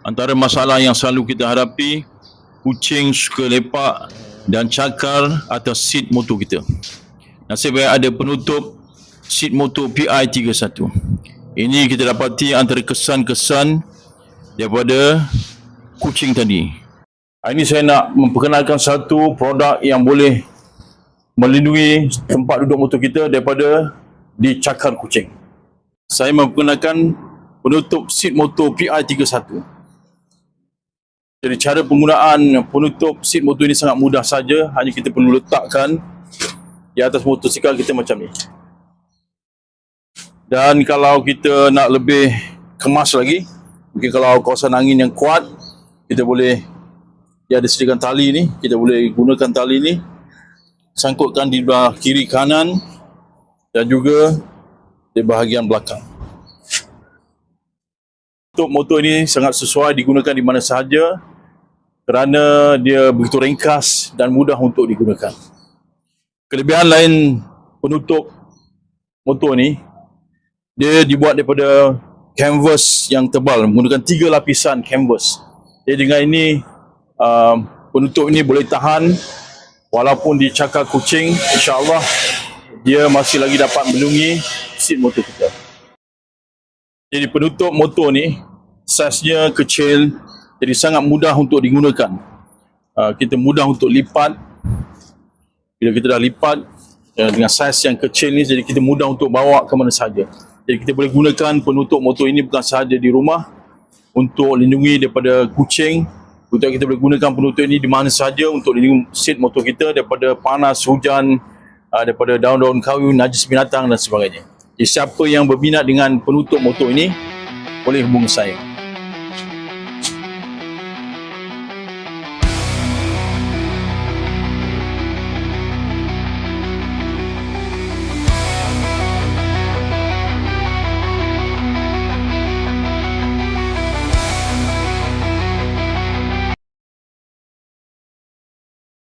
Antara masalah yang selalu kita hadapi, kucing suka lepak dan cakar atas seat motor kita. Nasib baik ada penutup seat motor PI31. Ini kita dapati antara kesan-kesan daripada kucing tadi. Hari ini saya nak memperkenalkan satu produk yang boleh melindungi tempat duduk motor kita daripada dicakar kucing. Saya memperkenalkan penutup seat motor PI31. Jadi cara penggunaan penutup seat motor ini sangat mudah saja, hanya kita perlu letakkan di atas motosikal kita macam ni. Dan kalau kita nak lebih kemas lagi, mungkin kalau kawasan angin yang kuat, kita boleh, dia ada sediakan tali ni, kita boleh gunakan tali ni, sangkutkan di belah kiri kanan dan juga di bahagian belakang. Untuk motor ini sangat sesuai digunakan di mana sahaja kerana dia begitu ringkas dan mudah untuk digunakan. Kelebihan lain penutup motor ni, dia dibuat daripada canvas yang tebal, menggunakan 3 lapisan canvas. Jadi dengan ini, penutup ini boleh tahan walaupun dicakar kucing, insya-Allah dia masih lagi dapat melindungi seat motor kita. Jadi penutup motor ni saiznya kecil, jadi sangat mudah untuk digunakan. Kita mudah untuk lipat. Bila kita dah lipat dengan saiz yang kecil ni, jadi kita mudah untuk bawa ke mana saja. Jadi kita boleh gunakan penutup motor ini bukan sahaja di rumah untuk lindungi daripada kucing. Kita boleh gunakan penutup ini di mana saja untuk lindungi seat motor kita daripada panas, hujan, daripada daun-daun kayu, najis binatang dan sebagainya. Jadi siapa yang berminat dengan penutup motor ini boleh hubungi saya.